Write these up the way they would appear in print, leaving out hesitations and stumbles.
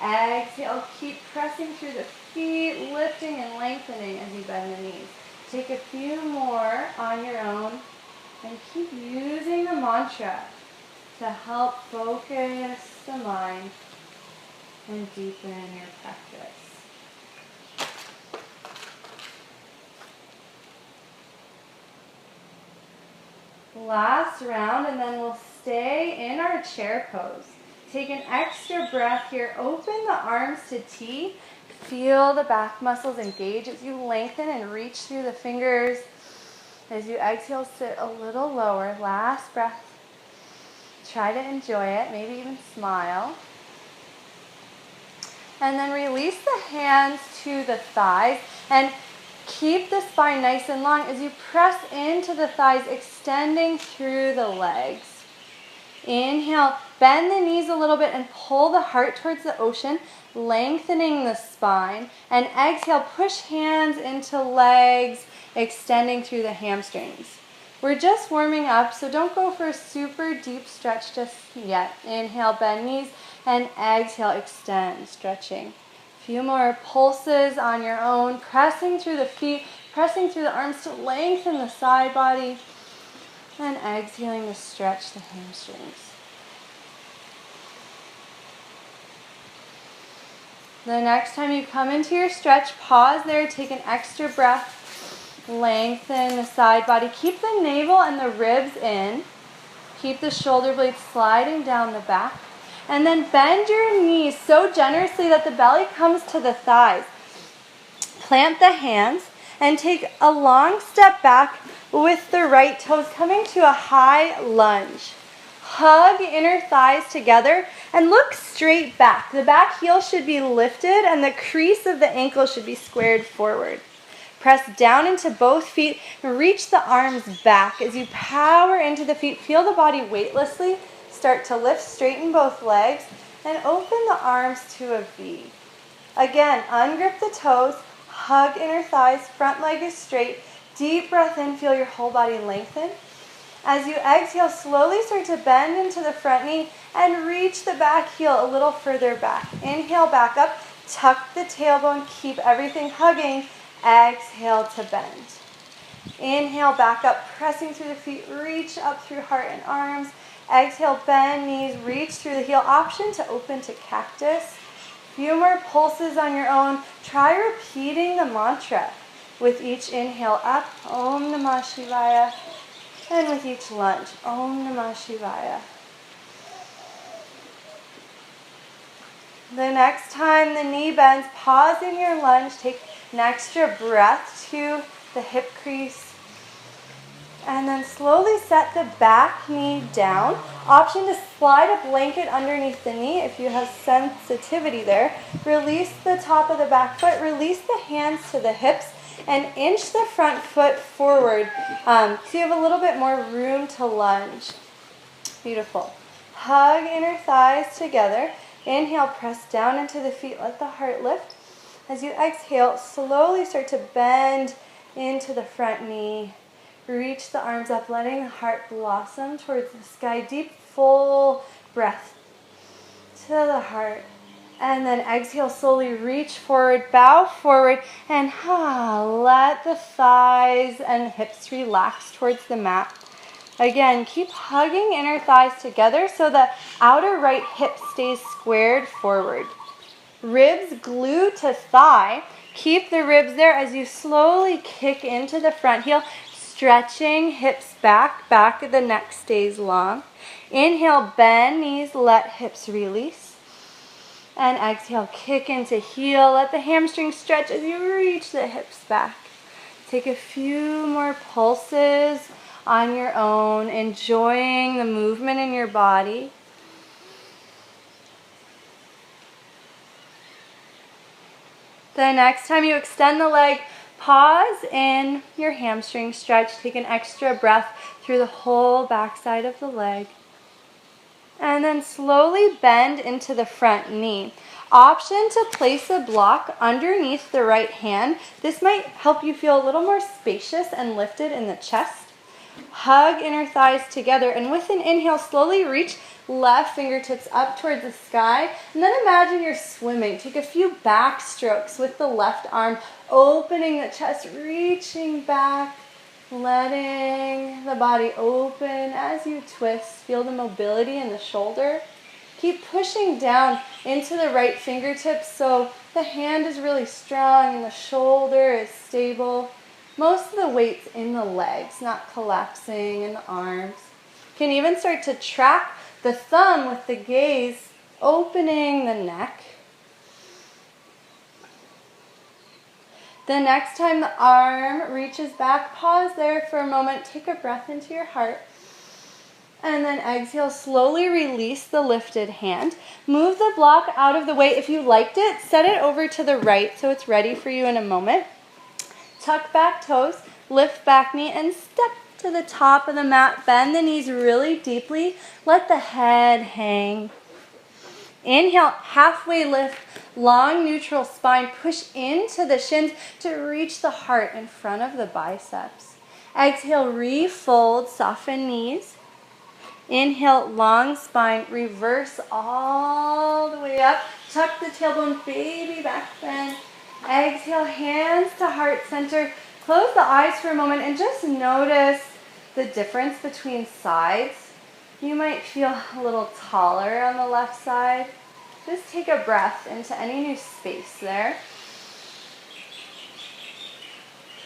Exhale, keep pressing through the feet, lifting and lengthening as you bend the knees. Take a few more on your own and keep using the mantra to help focus the mind and deepen your practice. Last round, and then we'll stay in our chair pose. Take an extra breath here. Open the arms to T. Feel the back muscles engage as you lengthen and reach through the fingers. As you exhale, sit a little lower. Last breath. Try to enjoy it, maybe even smile. And then release the hands to the thighs and keep the spine nice and long as you press into the thighs, extending through the legs. Inhale, bend the knees a little bit and pull the heart towards the ocean, lengthening the spine. And exhale, push hands into legs, extending through the hamstrings. We're just warming up, so don't go for a super deep stretch just yet. Inhale, bend knees, and exhale, extend, stretching. A few more pulses on your own, pressing through the feet, pressing through the arms to lengthen the side body, and exhaling to stretch the hamstrings. The next time you come into your stretch, pause there, take an extra breath. Lengthen the side body. Keep the navel and the ribs in. Keep the shoulder blades sliding down the back. And then bend your knees so generously that the belly comes to the thighs. Plant the hands and take a long step back with the right toes coming to a high lunge. Hug inner thighs together and look straight back. The back heel should be lifted and the crease of the ankle should be squared forward. Press down into both feet and reach the arms back. As you power into the feet, feel the body weightlessly start to lift, straighten both legs, and open the arms to a V. Again, ungrip the toes, hug inner thighs, front leg is straight. Deep breath in, feel your whole body lengthen. As you exhale, slowly start to bend into the front knee and reach the back heel a little further back. Inhale, back up, tuck the tailbone, keep everything hugging. Exhale to bend. Inhale, back up, pressing through the feet, reach up through heart and arms. Exhale, bend knees, reach through the heel. Option to open to cactus. Few more pulses on your own. Try repeating the mantra with each inhale up, Om Namah Shivaya, and with each lunge, Om Namah Shivaya. The next time the knee bends, pause in your lunge, take an extra breath to the hip crease. And then slowly set the back knee down. Option to slide a blanket underneath the knee if you have sensitivity there. Release the top of the back foot. Release the hands to the hips and inch the front foot forward so you have a little bit more room to lunge. Beautiful. Hug inner thighs together. Inhale, press down into the feet. Let the heart lift. As you exhale, slowly start to bend into the front knee. Reach the arms up, letting the heart blossom towards the sky. Deep, full breath to the heart. And then exhale, slowly reach forward, bow forward, and let the thighs and hips relax towards the mat. Again, keep hugging inner thighs together so the outer right hip stays squared forward. Ribs glued to thigh. Keep the ribs there as you slowly kick into the front heel, stretching hips back of the neck stays long. Inhale, bend knees, let hips release. And exhale, kick into heel. Let the hamstrings stretch as you reach the hips back. Take a few more pulses on your own, enjoying the movement in your body. The next time you extend the leg, pause in your hamstring stretch. Take an extra breath through the whole backside of the leg. And then slowly bend into the front knee. Option to place a block underneath the right hand. This might help you feel a little more spacious and lifted in the chest. Hug inner thighs together, and with an inhale, slowly reach left fingertips up towards the sky, and then imagine you're swimming. Take a few back strokes with the left arm, opening the chest, reaching back, letting the body open as you twist. Feel the mobility in the shoulder. Keep pushing down into the right fingertips so the hand is really strong and the shoulder is stable. Most of the weight's in the legs, not collapsing in the arms. You can even start to track the thumb with the gaze, opening the neck. The next time the arm reaches back, pause there for a moment. Take a breath into your heart. And then exhale, slowly release the lifted hand. Move the block out of the way. If you liked it, set it over to the right so it's ready for you in a moment. Tuck back toes, lift back knee, and step to the top of the mat. Bend the knees really deeply. Let the head hang. Inhale, halfway lift, long neutral spine. Push into the shins to reach the heart in front of the biceps. Exhale, refold, soften knees. Inhale, long spine, reverse all the way up. Tuck the tailbone, baby back bend. Exhale, hands to heart center. Close the eyes for a moment and just notice the difference between sides. You might feel a little taller on the left side. Just take a breath into any new space there.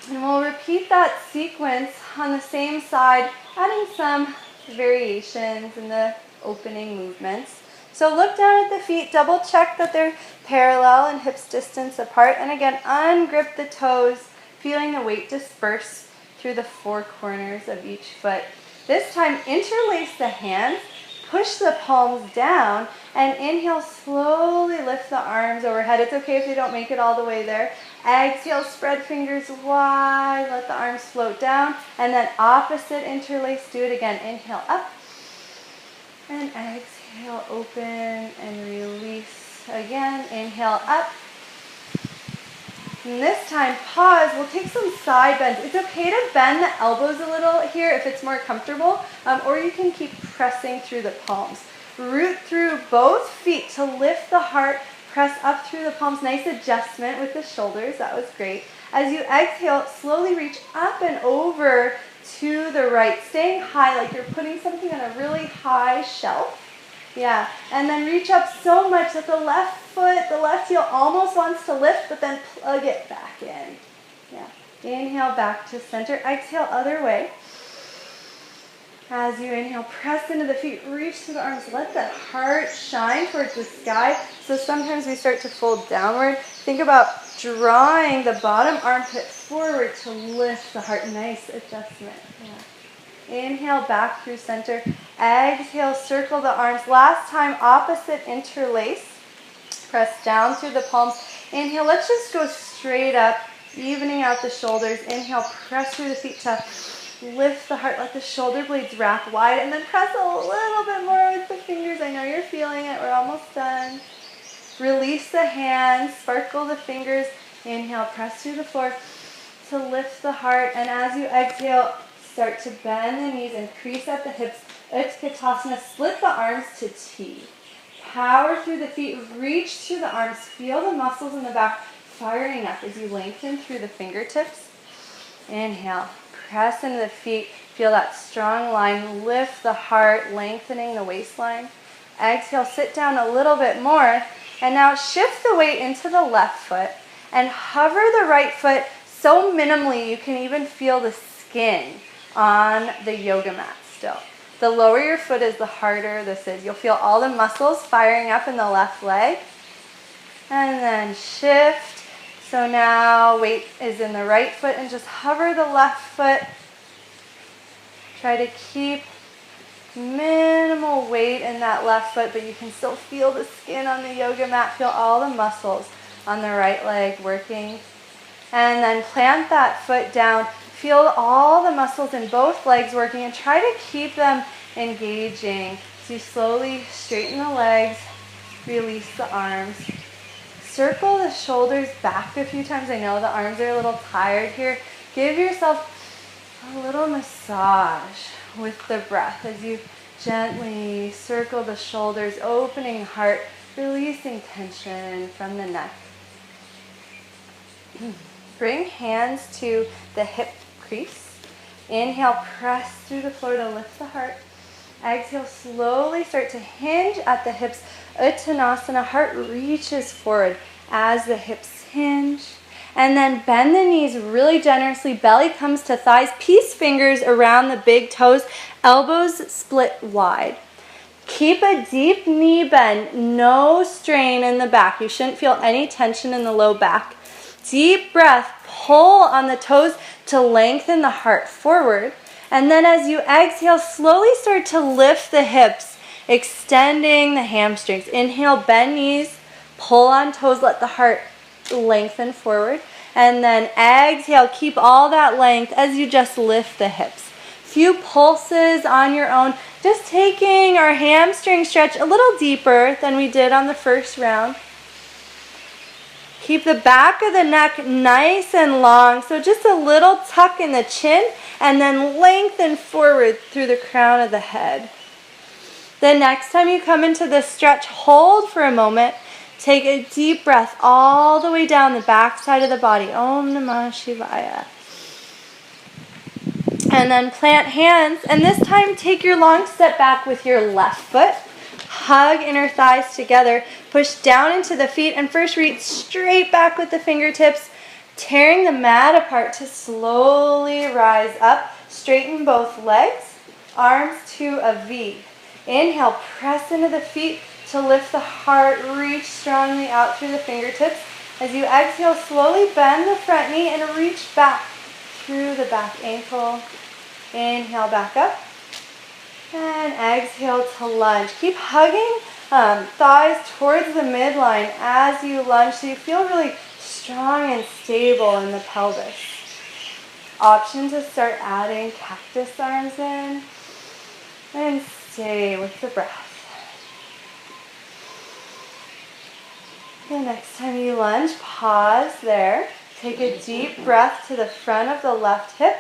And we'll repeat that sequence on the same side, adding some variations in the opening movements. So look down at the feet, double check that they're parallel and hips distance apart. And again, ungrip the toes, feeling the weight disperse through the four corners of each foot. This time, interlace the hands, push the palms down, and inhale, slowly lift the arms overhead. It's okay if you don't make it all the way there. Exhale, spread fingers wide, let the arms float down, and then opposite interlace, do it again. Inhale up, and exhale, open and release. Again, inhale up. And this time, pause. We'll take some side bends. It's okay to bend the elbows a little here if it's more comfortable, or you can keep pressing through the palms. Root through both feet to lift the heart. Press up through the palms. Nice adjustment with the shoulders. That was great. As you exhale, slowly reach up and over to the right, staying high like you're putting something on a really high shelf. Yeah, and then reach up so much that the left foot, the left heel almost wants to lift, but then plug it back in. Yeah, inhale back to center. Exhale, other way. As you inhale, press into the feet, reach to the arms. Let the heart shine towards the sky. So sometimes we start to fold downward. Think about drawing the bottom armpit forward to lift the heart. Nice adjustment. Yeah. Inhale back through center. Exhale, circle the arms. Last time, opposite interlace. Press down through the palms. Inhale, let's just go straight up, evening out the shoulders. Inhale, press through the feet to lift the heart. Let the shoulder blades wrap wide, and then press a little bit more with the fingers. I know you're feeling it. We're almost done. Release the hands, sparkle the fingers. Inhale, press through the floor to lift the heart. And as you exhale, start to bend the knees and crease at the hips. Utkatasana, split the arms to T. Power through the feet, reach through the arms. Feel the muscles in the back firing up as you lengthen through the fingertips. Inhale. Press into the feet, feel that strong line, lift the heart, lengthening the waistline. Exhale, sit down a little bit more, and now shift the weight into the left foot and hover the right foot so minimally you can even feel the skin on the yoga mat still. The lower your foot is, the harder this is. You'll feel all the muscles firing up in the left leg. And then shift. So now weight is in the right foot and just hover the left foot. Try to keep minimal weight in that left foot, but you can still feel the skin on the yoga mat. Feel all the muscles on the right leg working. And then plant that foot down. Feel all the muscles in both legs working and try to keep them engaging. So you slowly straighten the legs, release the arms. Circle the shoulders back a few times. I know the arms are a little tired here. Give yourself a little massage with the breath as you gently circle the shoulders, opening heart, releasing tension from the neck. Bring hands to the hip crease. Inhale, press through the floor to lift the heart. Exhale, slowly start to hinge at the hips. Uttanasana, heart reaches forward as the hips hinge. And then bend the knees really generously. Belly comes to thighs. Peace fingers around the big toes. Elbows split wide. Keep a deep knee bend. No strain in the back. You shouldn't feel any tension in the low back. Deep breath. Pull on the toes to lengthen the heart forward. And then as you exhale, slowly start to lift the hips, extending the hamstrings. Inhale, bend knees. Pull on toes. Let the heart lengthen forward. And then exhale, keep all that length as you just lift the hips. Few pulses on your own, just taking our hamstring stretch a little deeper than we did on the first round. Keep the back of the neck nice and long, so just a little tuck in the chin and then lengthen forward through the crown of the head. The next time you come into this stretch, hold for a moment. Take a deep breath all the way down the back side of the body. Om Namah Shivaya. And then plant hands. And this time, take your long step back with your left foot. Hug inner thighs together. Push down into the feet. And first reach straight back with the fingertips. Tearing the mat apart to slowly rise up. Straighten both legs. Arms to a V. Inhale, press into the feet to lift the heart, reach strongly out through the fingertips. As you exhale, slowly bend the front knee and reach back through the back ankle. Inhale, back up. And exhale to lunge. Keep hugging thighs towards the midline as you lunge so you feel really strong and stable in the pelvis. Option to start adding cactus arms in. And stay with the breath. The next time you lunge, pause there. Take a deep breath to the front of the left hip.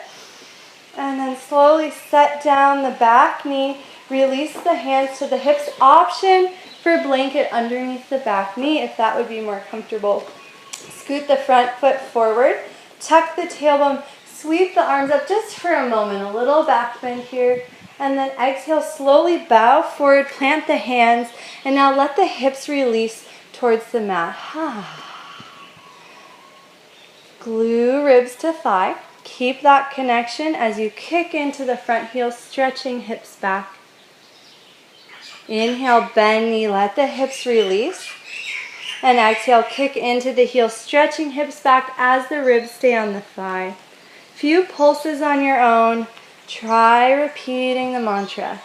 And then slowly set down the back knee. Release the hands to the hips. Option for blanket underneath the back knee if that would be more comfortable. Scoot the front foot forward. Tuck the tailbone. Sweep the arms up just for a moment. A little back bend here. And then exhale, slowly bow forward. Plant the hands. And now let the hips release towards the mat. Glue ribs to thigh. Keep that connection as you kick into the front heel, stretching hips back. Inhale, bend knee, let the hips release. And exhale, kick into the heel, stretching hips back as the ribs stay on the thigh. Few pulses on your own. Try repeating the mantra.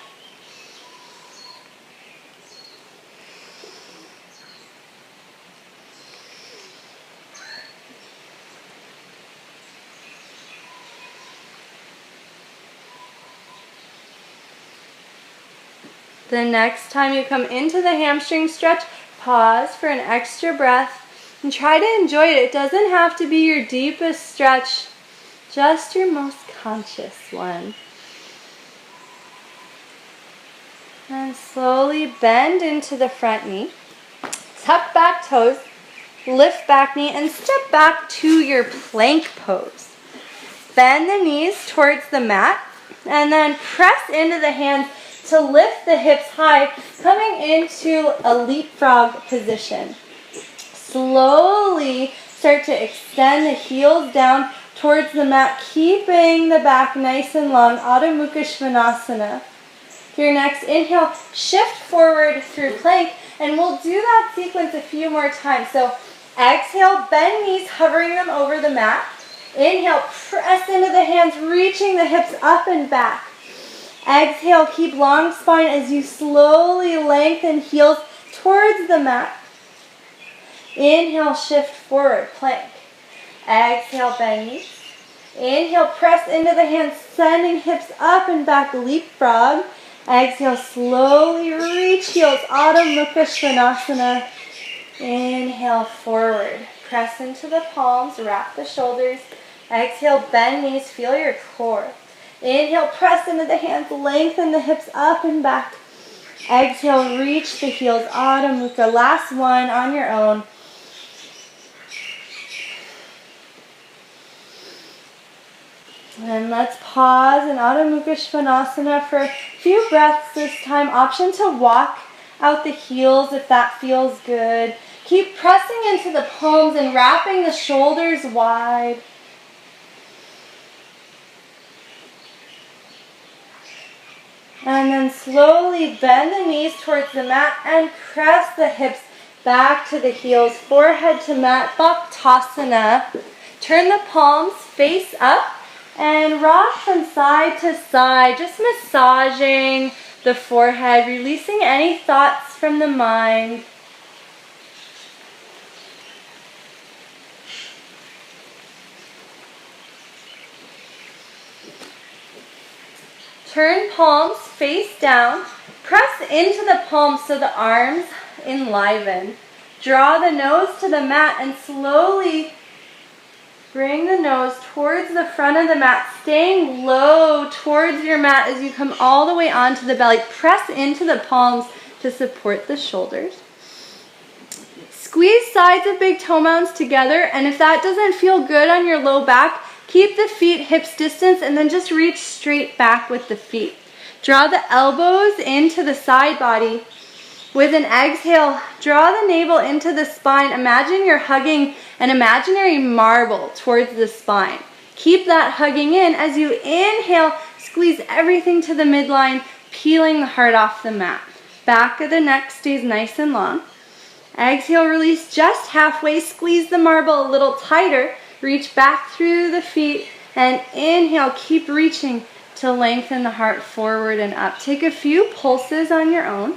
The next time you come into the hamstring stretch, pause for an extra breath and try to enjoy it. It doesn't have to be your deepest stretch, just your most conscious one. And slowly bend into the front knee. Tuck back toes, lift back knee, and step back to your plank pose. Bend the knees towards the mat, and then press into the hands to lift the hips high, coming into a leapfrog position. Slowly start to extend the heels down towards the mat, keeping the back nice and long. Adho Mukha Svanasana. Your next inhale, shift forward through plank, and we'll do that sequence a few more times. So exhale, bend knees, hovering them over the mat. Inhale, press into the hands, reaching the hips up and back. Exhale, keep long spine as you slowly lengthen heels towards the mat. Inhale, shift forward, plank. Exhale, bend knees. Inhale, press into the hands, sending hips up and back, leapfrog. Exhale, slowly reach heels, Adho Mukha Svanasana. Inhale, forward. Press into the palms, wrap the shoulders. Exhale, bend knees, feel your core. Inhale, press into the hands, lengthen the hips up and back. Exhale, reach the heels, Adho Mukha. Last one on your own. And let's pause in Adho Mukha Svanasana for a few breaths this time. Option to walk out the heels if that feels good. Keep pressing into the palms and wrapping the shoulders wide. And then slowly bend the knees towards the mat and press the hips back to the heels. Forehead to mat, Bhaktasana. Turn the palms face up and rock from side to side, just massaging the forehead, releasing any thoughts from the mind. Turn palms face down. Press into the palms so the arms enliven. Draw the nose to the mat and slowly bring the nose towards the front of the mat, staying low towards your mat as you come all the way onto the belly. Press into the palms to support the shoulders. Squeeze sides of big toe mounds together, and if that doesn't feel good on your low back, keep the feet hips distance and then just reach straight back with the feet. Draw the elbows into the side body. With an exhale, draw the navel into the spine. Imagine you're hugging an imaginary marble towards the spine. Keep that hugging in. As you inhale, squeeze everything to the midline, peeling the heart off the mat. Back of the neck stays nice and long. Exhale, release just halfway. Squeeze the marble a little tighter. Reach back through the feet. And inhale, keep reaching to lengthen the heart forward and up. Take a few pulses on your own.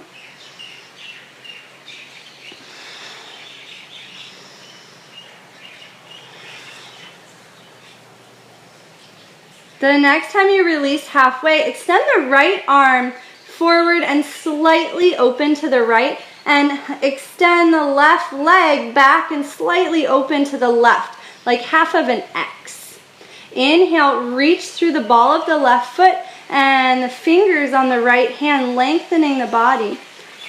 The next time you release halfway, extend the right arm forward and slightly open to the right, and extend the left leg back and slightly open to the left, like half of an X. Inhale, reach through the ball of the left foot and the fingers on the right hand, lengthening the body.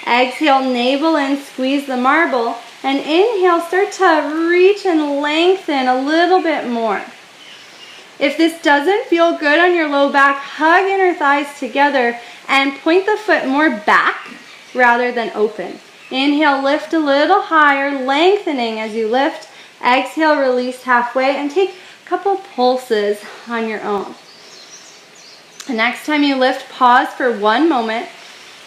Exhale, navel in, squeeze the marble, and inhale, start to reach and lengthen a little bit more. If this doesn't feel good on your low back, hug inner thighs together and point the foot more back rather than open. Inhale, lift a little higher, lengthening as you lift. Exhale, release halfway and take a couple pulses on your own. The next time you lift, pause for 1 moment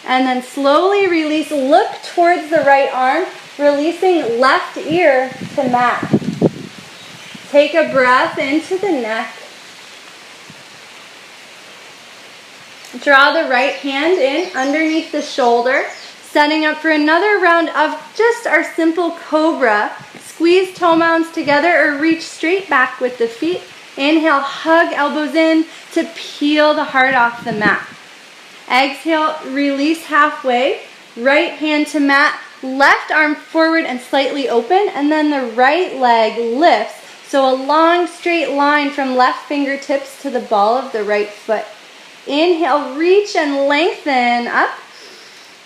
and then slowly release. Look towards the right arm, releasing left ear to mat. Take a breath into the neck. Draw the right hand in underneath the shoulder, setting up for another round of just our simple cobra. Squeeze toe mounds together or reach straight back with the feet. Inhale, hug elbows in to peel the heart off the mat. Exhale, release halfway. Right hand to mat, left arm forward and slightly open, and then the right leg lifts. So a long straight line from left fingertips to the ball of the right foot. Inhale, reach and lengthen up.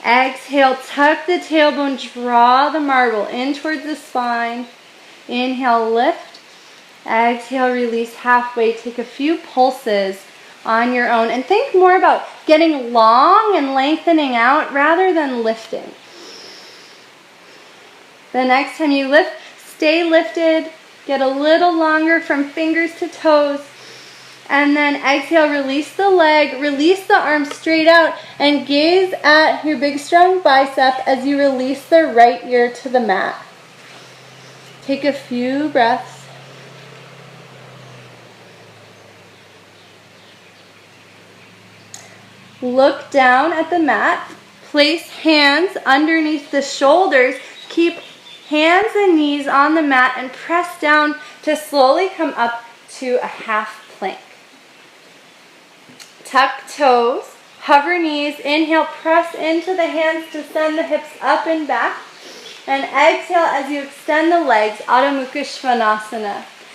Exhale, tuck the tailbone, draw the marble in towards the spine. Inhale, lift. Exhale, release halfway. Take a few pulses on your own and think more about getting long and lengthening out rather than lifting. The next time you lift, stay lifted. Get a little longer from fingers to toes. And then exhale, release the leg, release the arm straight out, and gaze at your big strong bicep as you release the right ear to the mat. Take a few breaths. Look down at the mat. Place hands underneath the shoulders. Keep hands and knees on the mat and press down to slowly come up to a half plank. Tuck toes, hover knees, inhale, press into the hands to send the hips up and back. And exhale as you extend the legs, Adho Mukha Svanasana.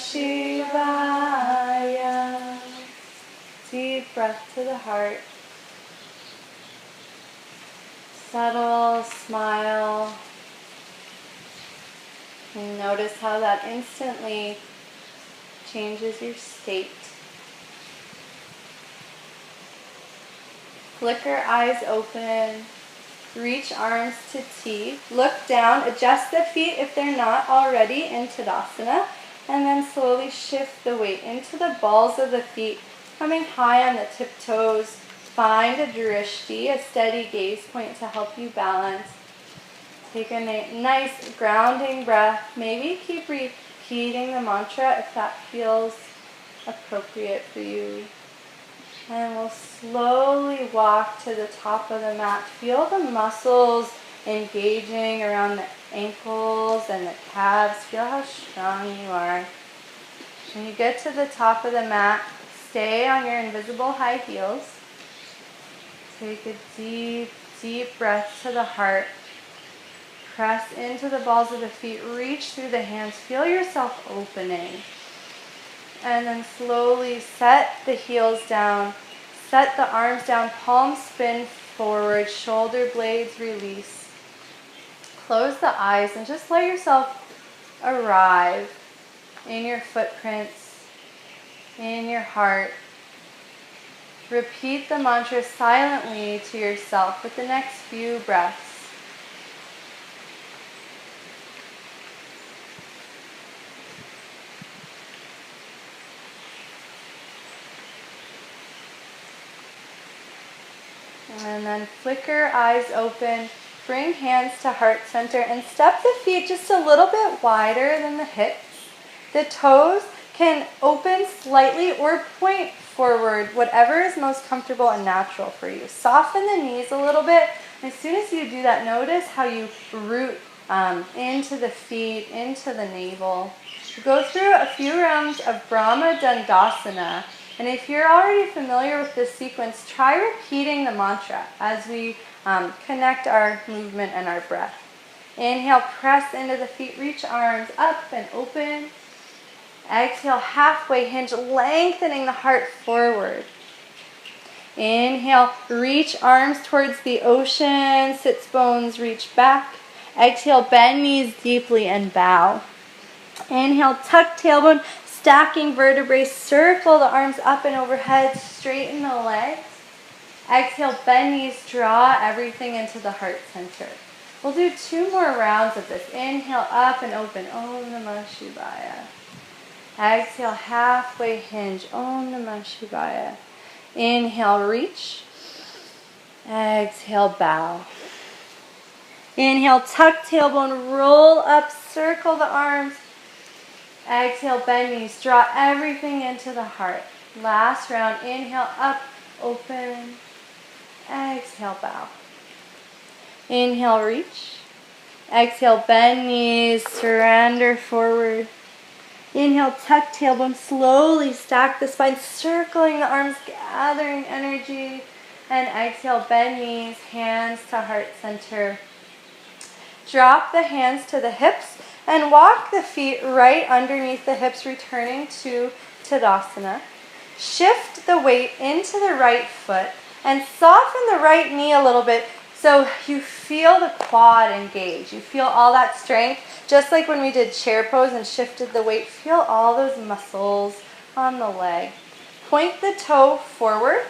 Shivaya. Deep breath to the heart. Subtle smile. And notice how that instantly changes your state. Flicker eyes open. Reach arms to T. Look down. Adjust the feet if they're not already in Tadasana. And then slowly shift the weight into the balls of the feet, coming high on the tiptoes. Find a drishti, a steady gaze point to help you balance. Take a nice grounding breath. Maybe keep repeating the mantra if that feels appropriate for you. And we'll slowly walk to the top of the mat. Feel the muscles engaging around the ankles and the calves. Feel how strong you are. When you get to the top of the mat, stay on your invisible high heels. Take a deep, deep breath to the heart. Press into the balls of the feet. Reach through the hands. Feel yourself opening. And then slowly set the heels down. Set the arms down. Palms spin forward. Shoulder blades release. Close the eyes and just let yourself arrive in your footprints, in your heart. Repeat the mantra silently to yourself with the next few breaths. And then flicker eyes open. Bring hands to heart center and step the feet just a little bit wider than the hips. The toes can open slightly or point forward, whatever is most comfortable and natural for you. Soften the knees a little bit. As soon as you do that, notice how you root into the feet, into the navel. Go through a few rounds of Brahma Dandasana. And if you're already familiar with this sequence, try repeating the mantra as we connect our movement and our breath. Inhale, press into the feet, reach arms up and open. Exhale, halfway hinge, lengthening the heart forward. Inhale, reach arms towards the ocean, sits bones reach back. Exhale, bend knees deeply and bow. Inhale, tuck tailbone, stacking vertebrae, circle the arms up and overhead, straighten the legs. Exhale, bend knees, draw everything into the heart center. We'll do 2 more rounds of this. Inhale, up and open. Om Namah Shivaya. Exhale, halfway hinge. Om Namah Shivaya. Inhale, reach. Exhale, bow. Inhale, tuck tailbone, roll up, circle the arms. Exhale, bend knees, draw everything into the heart. Last round, inhale, up, open. Exhale, bow. Inhale, reach. Exhale, bend knees, surrender forward. Inhale, tuck tailbone, slowly stack the spine, circling the arms, gathering energy. And exhale, bend knees, hands to heart center. Drop the hands to the hips and walk the feet right underneath the hips, returning to Tadasana. Shift the weight into the right foot and soften the right knee a little bit so you feel the quad engage. You feel all that strength, just like when we did chair pose and shifted the weight. Feel all those muscles on the leg. Point the toe forward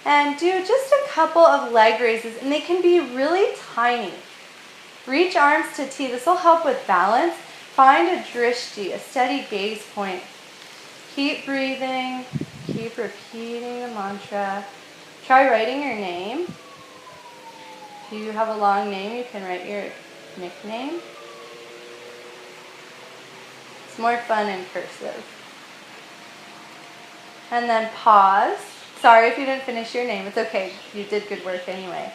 and do just a couple of leg raises, and they can be really tiny. Reach arms to T. This will help with balance. Find a drishti, a steady gaze point. Keep breathing. Keep repeating the mantra. Try writing your name. If you have a long name, you can write your nickname. It's more fun in cursive. And then pause. Sorry if you didn't finish your name. It's okay. You did good work anyway.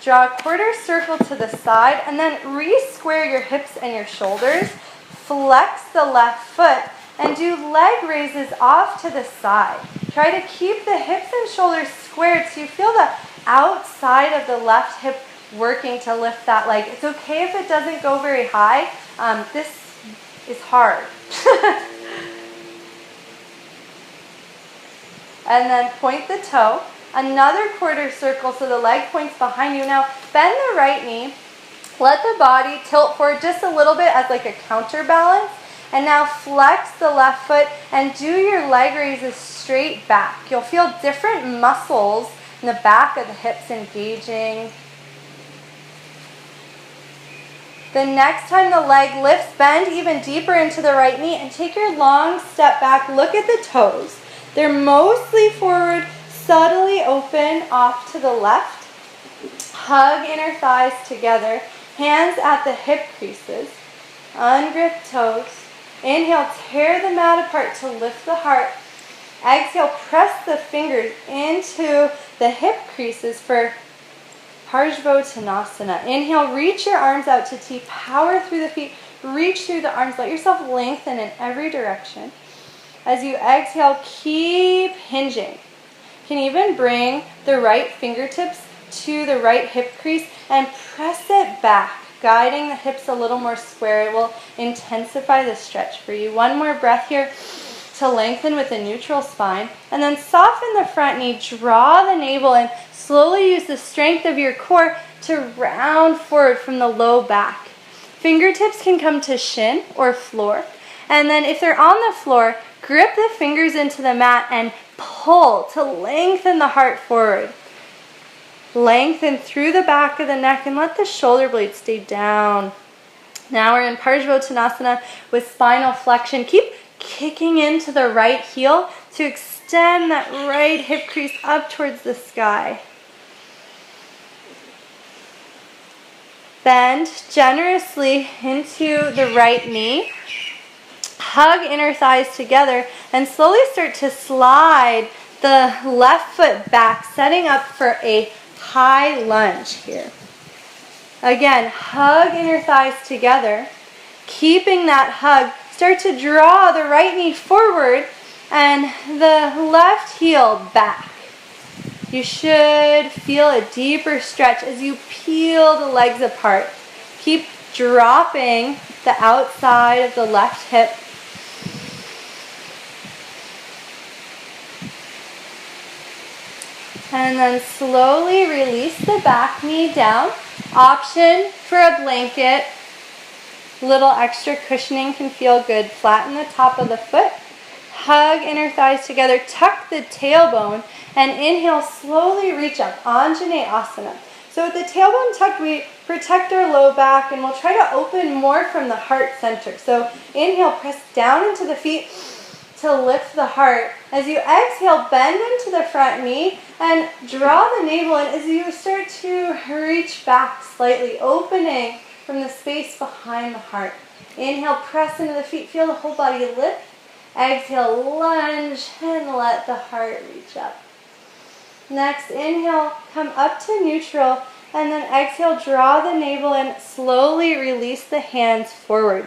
Draw a quarter circle to the side and then re-square your hips and your shoulders. Flex the left foot and do leg raises off to the side. Try to keep the hips and shoulders squared so you feel the outside of the left hip working to lift that leg. It's okay if it doesn't go very high. This is hard. And then point the toe. Another quarter circle so the leg points behind you. Now bend the right knee. Let the body tilt forward just a little bit as like a counterbalance. And now flex the left foot and do your leg raises straight back. You'll feel different muscles in the back of the hips engaging. The next time the leg lifts, bend even deeper into the right knee and take your long step back. Look at the toes. They're mostly forward, subtly open off to the left. Hug inner thighs together. Hands at the hip creases. Ungrip toes. Inhale, tear the mat apart to lift the heart. Exhale, press the fingers into the hip creases for Tadasana. Inhale, reach your arms out to T. Power through the feet. Reach through the arms. Let yourself lengthen in every direction. As you exhale, keep hinging. You can even bring the right fingertips to the right hip crease and press it back, guiding the hips a little more square. It will intensify the stretch for you. One more breath here to lengthen with a neutral spine. And then soften the front knee, draw the navel in. Slowly use the strength of your core to round forward from the low back. Fingertips can come to shin or floor. And then if they're on the floor, grip the fingers into the mat and pull to lengthen the heart forward. Lengthen through the back of the neck and let the shoulder blades stay down. Now we're in Tadasana with spinal flexion. Keep kicking into the right heel to extend that right hip crease up towards the sky. Bend generously into the right knee. Hug inner thighs together and slowly start to slide the left foot back, setting up for a high lunge here. Again, hug inner thighs together. Keeping that hug, start to draw the right knee forward and the left heel back. You should feel a deeper stretch as you peel the legs apart. Keep dropping the outside of the left hip. And then slowly release the back knee down. Option for a blanket. Little extra cushioning can feel good. Flatten the top of the foot. Hug inner thighs together. Tuck the tailbone. And inhale, slowly reach up. Asana. So with the tailbone tucked, we protect our low back. And we'll try to open more from the heart center. So inhale, press down into the feet to lift the heart. As you exhale, bend into the front knee and draw the navel in as you start to reach back slightly, opening from the space behind the heart. Inhale, press into the feet, feel the whole body lift. Exhale, lunge, and let the heart reach up. Next, inhale, come up to neutral, and then exhale, draw the navel in, slowly release the hands forward.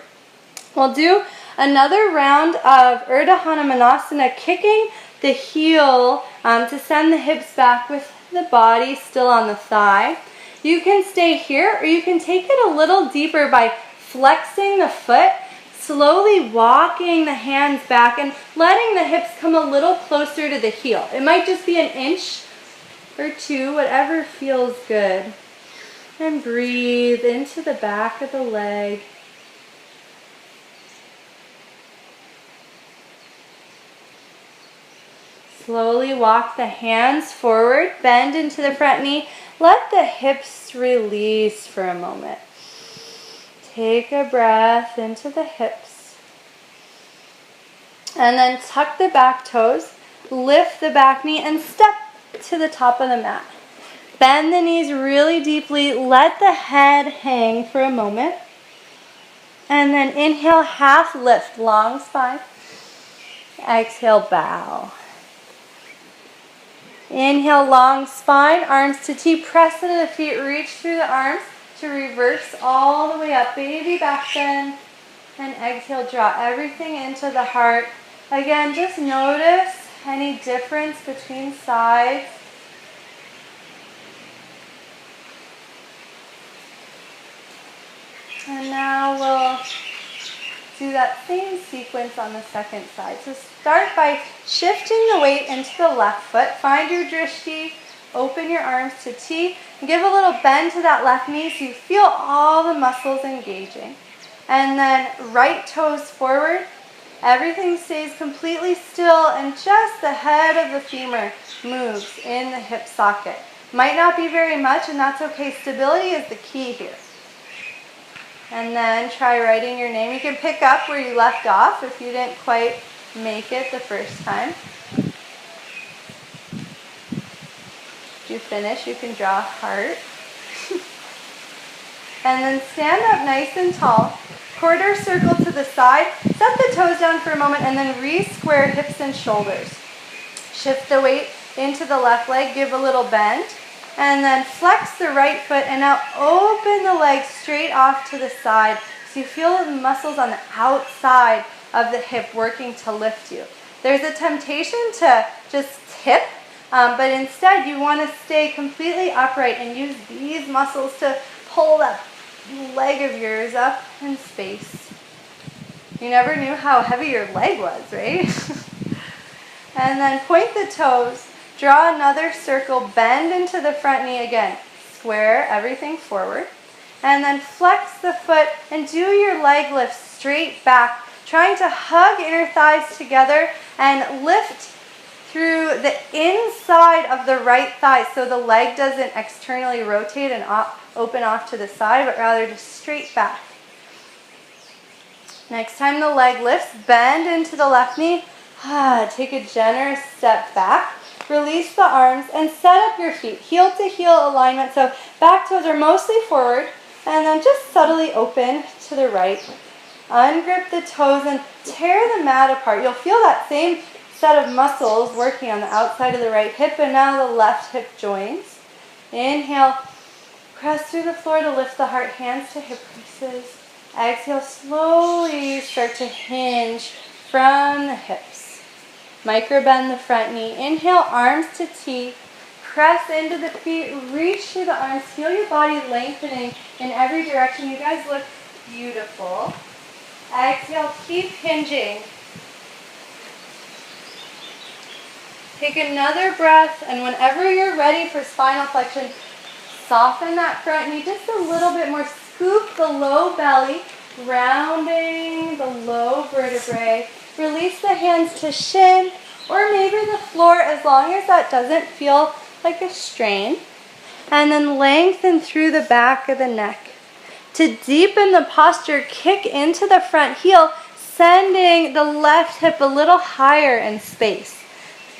We'll do another round of Urdhva Hanumanasana, kicking the heel to send the hips back with the body still on the thigh. You can stay here or you can take it a little deeper by flexing the foot, slowly walking the hands back and letting the hips come a little closer to the heel. It might just be an inch or two, whatever feels good. And breathe into the back of the leg. Slowly walk the hands forward, bend into the front knee. Let the hips release for a moment. Take a breath into the hips. And then tuck the back toes, lift the back knee, and step to the top of the mat. Bend the knees really deeply. Let the head hang for a moment. And then inhale, half lift, long spine. Exhale, bow. Inhale, long spine, arms to T, press into the feet, reach through the arms to reverse all the way up, baby back bend, and exhale, draw everything into the heart. Again, just notice any difference between sides. And now we'll do that same sequence on the second side. So start by shifting the weight into the left foot. Find your drishti. Open your arms to T. And give a little bend to that left knee so you feel all the muscles engaging. And then right toes forward. Everything stays completely still and just the head of the femur moves in the hip socket. Might not be very much, and that's okay. Stability is the key here. And then try writing your name. You can pick up where you left off if you didn't quite make it the first time. If you finish, you can draw a heart. And then stand up nice and tall. Quarter circle to the side. Set the toes down for a moment and then re-square hips and shoulders. Shift the weight into the left leg. Give a little bend. And then flex the right foot and now open the leg straight off to the side so you feel the muscles on the outside of the hip working to lift you. There's a temptation to just tip, but instead you want to stay completely upright and use these muscles to pull that leg of yours up in space. You never knew how heavy your leg was, right? And then point the toes. Draw another circle, bend into the front knee again. Square everything forward. And then flex the foot and do your leg lift straight back, trying to hug inner thighs together and lift through the inside of the right thigh so the leg doesn't externally rotate and open off to the side, but rather just straight back. Next time the leg lifts, bend into the left knee. Take a generous step back. Release the arms and set up your feet, heel to heel alignment. So back toes are mostly forward and then just subtly open to the right. Ungrip the toes and tear the mat apart. You'll feel that same set of muscles working on the outside of the right hip and now the left hip joins. Inhale, press through the floor to lift the heart, hands to hip creases. Exhale, slowly start to hinge from the hips. Micro bend the front knee. Inhale, arms to T. Press into the feet, reach through the arms. Feel your body lengthening in every direction. You guys look beautiful. Exhale, keep hinging. Take another breath, and whenever you're ready for spinal flexion, soften that front knee just a little bit more. Scoop the low belly, rounding the low vertebrae. Release the hands to shin or maybe the floor as long as that doesn't feel like a strain. And then lengthen through the back of the neck. To deepen the posture, kick into the front heel, sending the left hip a little higher in space.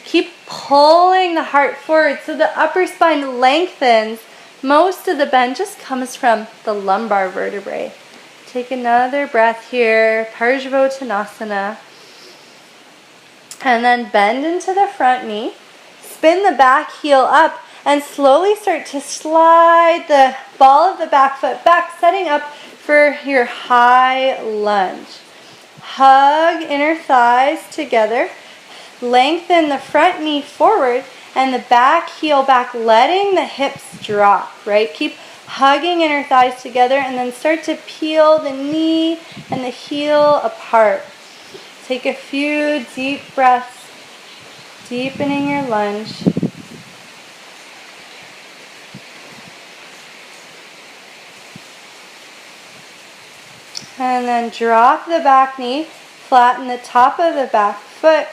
Keep pulling the heart forward so the upper spine lengthens. Most of the bend just comes from the lumbar vertebrae. Take another breath here, Parsvottanasana. And then bend into the front knee. Spin the back heel up and slowly start to slide the ball of the back foot back, setting up for your high lunge. Hug inner thighs together. Lengthen the front knee forward and the back heel back, letting the hips drop, right? Keep hugging inner thighs together and then start to peel the knee and the heel apart. Take a few deep breaths, deepening your lunge. And then drop the back knee, flatten the top of the back foot,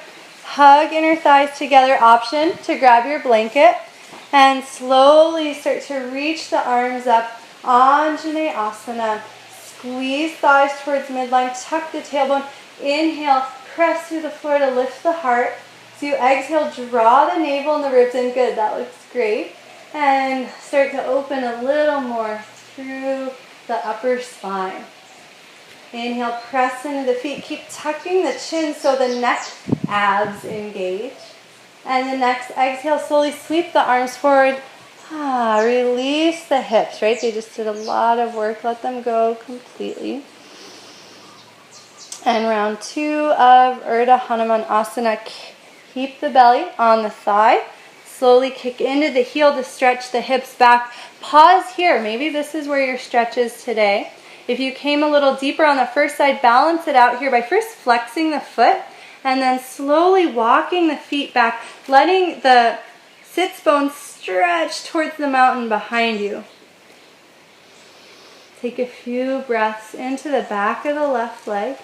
hug inner thighs together. Option to grab your blanket and slowly start to reach the arms up, Anjaneyasana. Squeeze thighs towards midline, tuck the tailbone. Inhale, press through the floor to lift the heart. So you exhale, draw the navel and the ribs in. Good, that looks great. And start to open a little more through the upper spine. Inhale, press into the feet. Keep tucking the chin so the neck abs engage. And the next exhale, slowly sweep the arms forward. Release the hips, right? They just did a lot of work. Let them go completely. And round 2 of Urdhva Hanumanasana. Keep the belly on the thigh. Slowly kick into the heel to stretch the hips back. Pause here. Maybe this is where your stretch is today. If you came a little deeper on the first side, balance it out here by first flexing the foot and then slowly walking the feet back, letting the sits bones stretch towards the mountain behind you. Take a few breaths into the back of the left leg.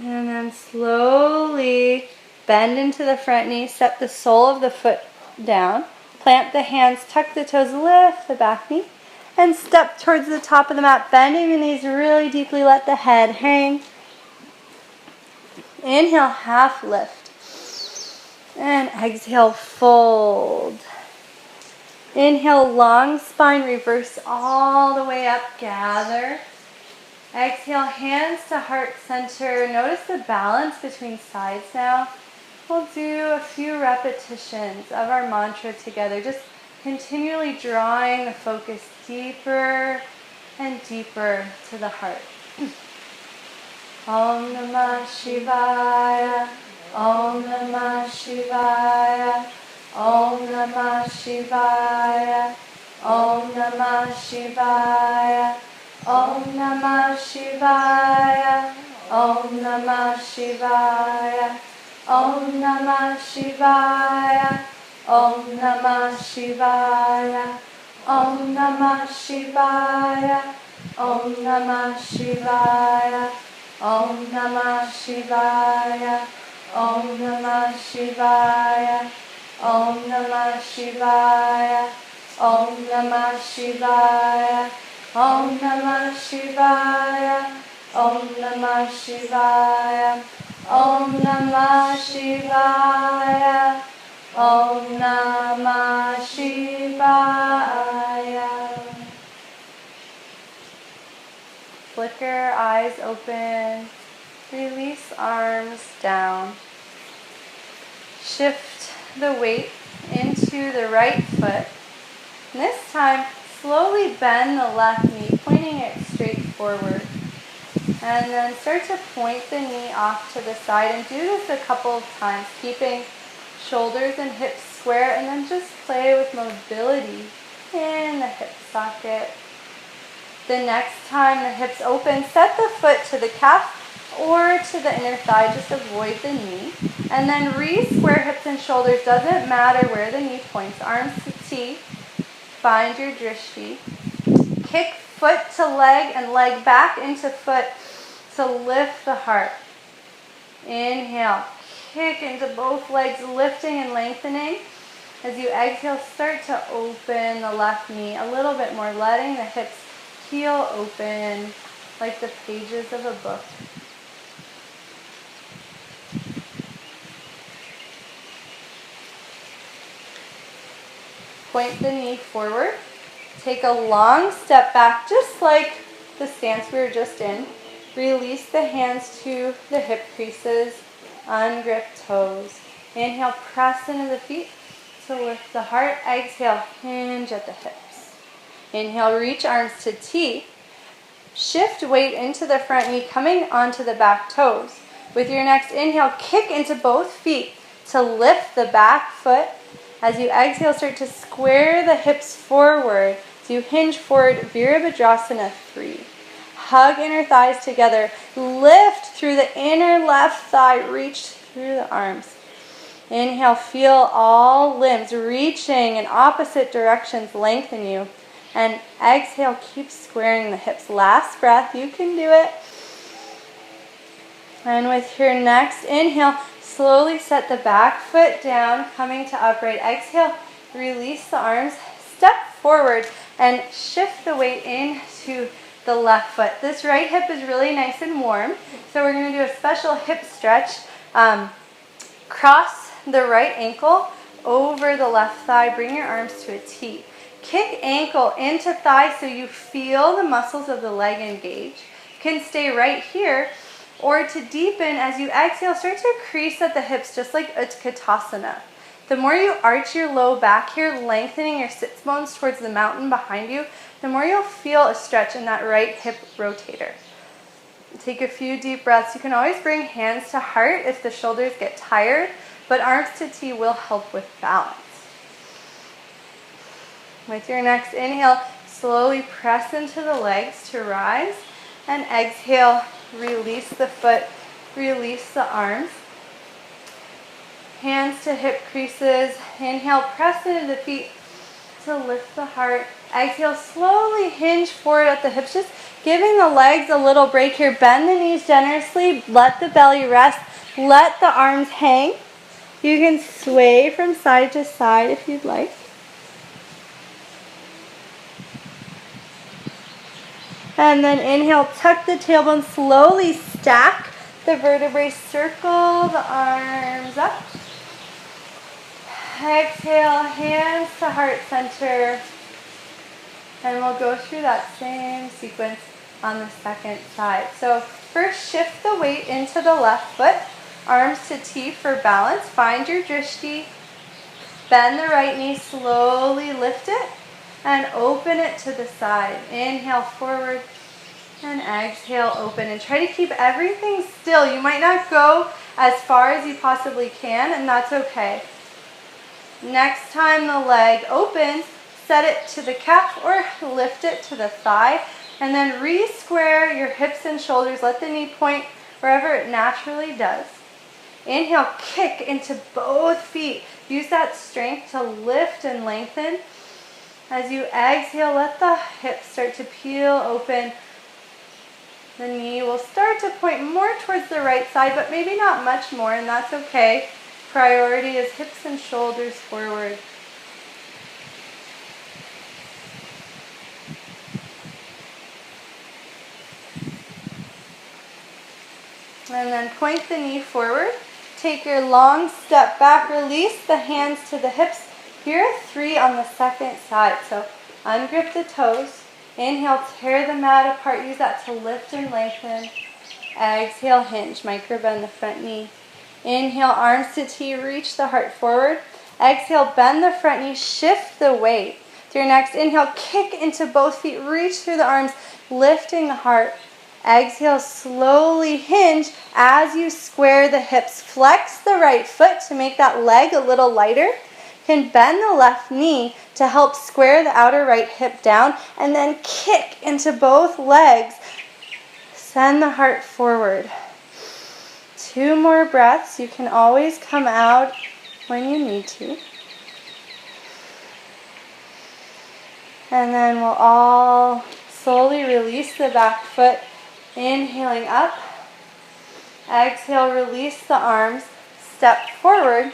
And then slowly bend into the front knee, step the sole of the foot down, plant the hands, tuck the toes, lift the back knee, and step towards the top of the mat, bending the knees really deeply, let the head hang. Inhale, half lift. And exhale, fold. Inhale, long spine, reverse all the way up, gather. Exhale, hands to heart center. Notice the balance between sides now. We'll do a few repetitions of our mantra together, just continually drawing the focus deeper and deeper to the heart. Om Namah Shivaya, Om Namah Shivaya, Om Namah Shivaya, Om Namah Shivaya, Om Namah Shivaya, Om Namah Shivaya, Om Namah Shivaya, Om Namah Shivaya, Om Namah Shivaya, Om Namah Shivaya, Om Namah Shivaya, Om Namah Shivaya, Om Namah Shivaya, Om Namah Shivaya, Om Namah Shivaya, Om Namah Shivaya, Om Namah Shivaya, Om Namah Shivaya. Flicker eyes open, release arms down. Shift the weight into the right foot. And this time, slowly bend the left knee, pointing it straight forward. And then start to point the knee off to the side and do this a couple of times, keeping shoulders and hips square, and then just play with mobility in the hip socket. The next time the hips open, set the foot to the calf or to the inner thigh, just avoid the knee. And then re-square hips and shoulders, doesn't matter where the knee points. Arms to T, find your drishti. Kick foot to leg and leg back into foot to lift the heart. Inhale, kick into both legs, lifting and lengthening. As you exhale, start to open the left knee a little bit more, letting the hips heel open like the pages of a book. Point the knee forward. Take a long step back, just like the stance we were just in. Release the hands to the hip creases. Ungrip toes. Inhale, press into the feet to lift the heart. Exhale, hinge at the hips. Inhale, reach arms to T. Shift weight into the front knee, coming onto the back toes. With your next inhale, kick into both feet to lift the back foot. As you exhale, start to square the hips forward. So you hinge forward, Virabhadrasana 3. Hug inner thighs together. Lift through the inner left thigh. Reach through the arms. Inhale, feel all limbs reaching in opposite directions, lengthen you. And exhale, keep squaring the hips. Last breath, you can do it. And with your next inhale, slowly set the back foot down, coming to upright. Exhale, release the arms, step forward, and shift the weight into the left foot. This right hip is really nice and warm, so we're going to do a special hip stretch. Cross the right ankle over the left thigh. Bring your arms to a T. Kick ankle into thigh so you feel the muscles of the leg engage. You can stay right here, or to deepen as you exhale, start to crease at the hips just like Utkatasana. The more you arch your low back here, lengthening your sits bones towards the mountain behind you, the more you'll feel a stretch in that right hip rotator. Take a few deep breaths. You can always bring hands to heart if the shoulders get tired. but arms to T will help with balance. With your next inhale, slowly press into the legs to rise, and exhale, release the foot, release the arms. Hands to hip creases. Inhale, press into the feet to lift the heart. Exhale, slowly hinge forward at the hips, just giving the legs a little break here. Bend the knees generously. Let the belly rest. Let the arms hang. You can sway from side to side if you'd like. And then inhale, tuck the tailbone, slowly stack the vertebrae, circle the arms up. Exhale, hands to heart center. And we'll go through that same sequence on the second side. So first, shift the weight into the left foot, arms to T for balance. Find your drishti. Bend the right knee, slowly lift it, and open it to the side. Inhale forward, and exhale, open. And try to keep everything still. You might not go as far as you possibly can, and that's okay. Next time the leg opens, set it to the calf or lift it to the thigh, and then re-square your hips and shoulders. Let the knee point wherever it naturally does. Inhale, kick into both feet. Use that strength to lift and lengthen. As you exhale, let the hips start to peel open. The knee will start to point more towards the right side, but maybe not much more, and that's okay. Priority is hips and shoulders forward. And then point the knee forward. Take your long step back. Release the hands to the hips. Here are 3 on the second side. So ungrip the toes. Inhale, tear the mat apart. Use that to lift and lengthen. Exhale, hinge. Micro bend the front knee. Inhale, arms to T. Reach the heart forward. Exhale, bend the front knee. Shift the weight. To your next inhale, kick into both feet. Reach through the arms, lifting the heart. Exhale, slowly hinge as you square the hips. Flex the right foot to make that leg a little lighter. Can bend the left knee to help square the outer right hip down, and then kick into both legs. Send the heart forward. 2 more breaths. You can always come out when you need to. And then we'll all slowly release the back foot. Inhaling up. Exhale, release the arms. Step forward.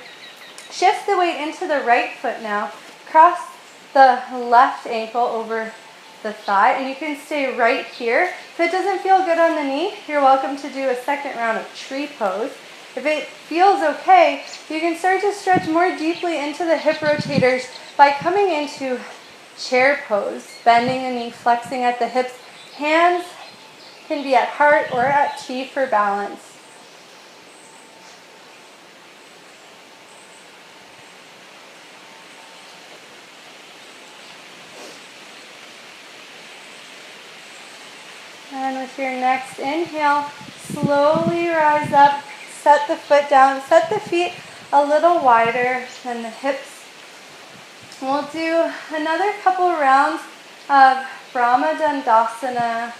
Shift the weight into the right foot now. Cross the left ankle over the thigh, and you can stay right here. If it doesn't feel good on the knee, you're welcome to do a second round of tree pose. If it feels okay, you can start to stretch more deeply into the hip rotators by coming into chair pose, bending the knee, flexing at the hips. Hands can be at heart or at T for balance. And with your next inhale, slowly rise up, set the foot down, set the feet a little wider than the hips. We'll do another couple rounds of Brahma Dandasana.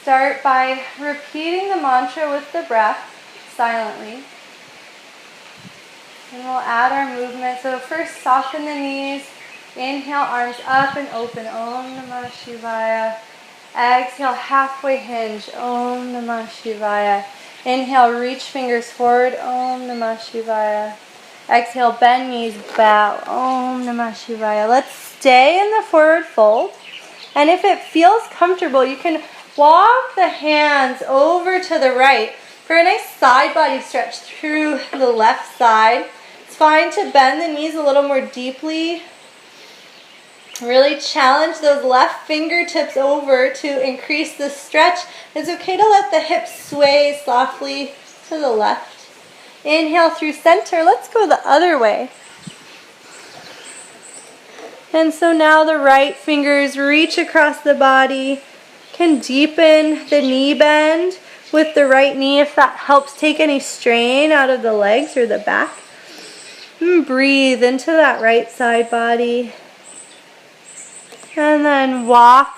Start by repeating the mantra with the breath silently. And we'll add our movement. So first, soften the knees. Inhale, arms up and open. Om Namah Shivaya. Exhale, halfway hinge. Om Namah Shivaya. Inhale, reach fingers forward. Om Namah Shivaya. Exhale, bend knees, bow. Om Namah Shivaya. Let's stay in the forward fold. And if it feels comfortable, you can walk the hands over to the right for a nice side body stretch through the left side. It's fine to bend the knees a little more deeply. Really challenge those left fingertips over to increase the stretch. It's okay to let the hips sway softly to the left. Inhale through center. Let's go the other way. And so now the right fingers reach across the body. Can deepen the knee bend. with the right knee if that helps take any strain out of the legs or the back. And breathe into that right side body. And then walk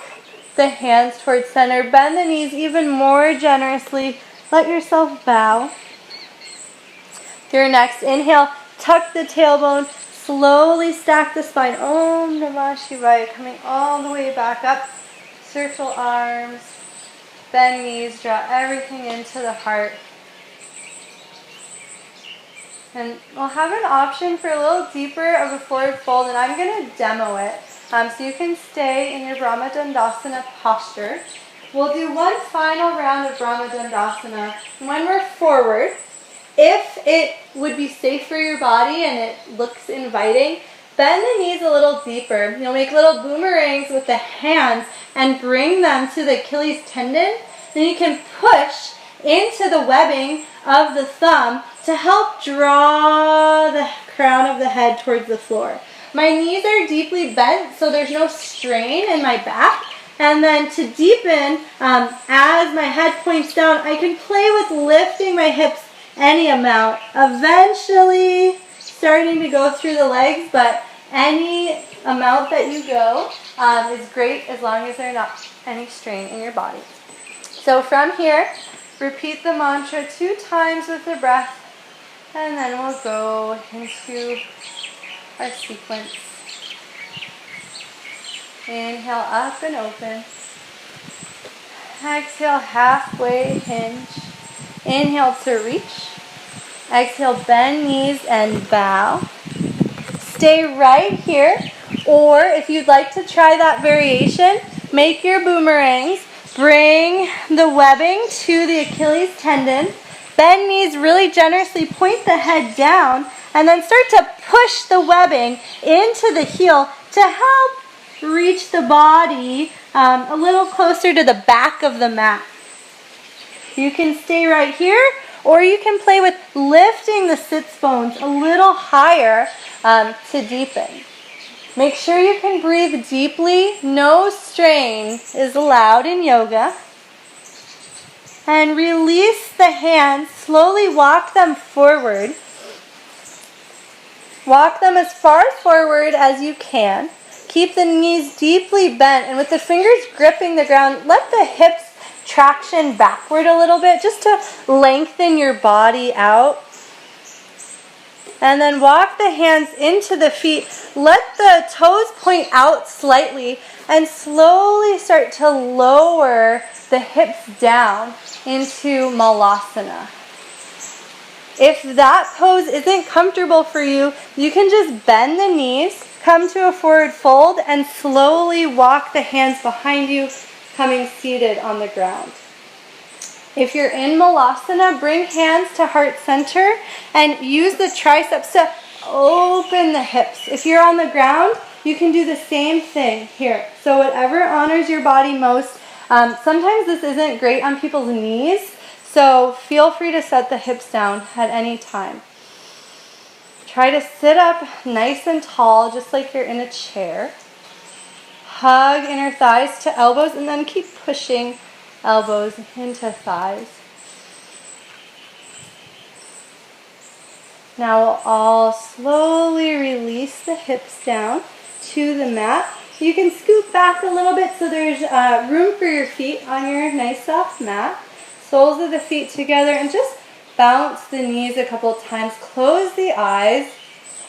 the hands towards center. Bend the knees even more generously. Let yourself bow. Your next inhale, tuck the tailbone. Slowly stack the spine. Om Namah Shivaya. Coming all the way back up. Circle arms. Bend knees. Draw everything into the heart. And we'll have an option for a little deeper of a forward fold, and I'm going to demo it. So you can stay in your Brahma Dandasana posture. We'll do one final round of Brahma Dandasana. And when we're forward, if it would be safe for your body and it looks inviting, bend the knees a little deeper. You'll make little boomerangs with the hands and bring them to the Achilles tendon. Then you can push into the webbing of the thumb to help draw the crown of the head towards the floor. My knees are deeply bent, so there's no strain in my back. And then to deepen, as my head points down, I can play with lifting my hips any amount. Eventually starting to go through the legs, but any amount that you go is great as long as there's not any strain in your body. So from here, repeat the mantra 2 times with the breath, and then we'll go into our sequence. Inhale up and open. Exhale, halfway hinge. Inhale to reach. Exhale, bend knees and bow. Stay right here, or if you'd like to try that variation, make your boomerangs. Bring the webbing to the Achilles tendon. Bend knees really generously, point the head down, and then start to push the webbing into the heel to help reach the body a little closer to the back of the mat. You can stay right here, or you can play with lifting the sits bones a little higher to deepen. Make sure you can breathe deeply. No strain is allowed in yoga. And release the hands. Slowly walk them forward. Walk them as far forward as you can. Keep the knees deeply bent, and with the fingers gripping the ground, let the hips traction backward a little bit just to lengthen your body out. And then walk the hands into the feet. Let the toes point out slightly and slowly start to lower the hips down into Malasana. If that pose isn't comfortable for you, you can just bend the knees, come to a forward fold, and slowly walk the hands behind you, coming seated on the ground. If you're in Malasana, bring hands to heart center and use the triceps to open the hips. If you're on the ground, you can do the same thing here. So whatever honors your body most. Sometimes this isn't great on people's knees, so feel free to set the hips down at any time. Try to sit up nice and tall, just like you're in a chair. Hug inner thighs to elbows, and then keep pushing elbows into thighs. Now we'll all slowly release the hips down to the mat. You can scoot back a little bit so there's room for your feet on your nice soft mat. Soles of the feet together, and just bounce the knees a couple times. Close the eyes.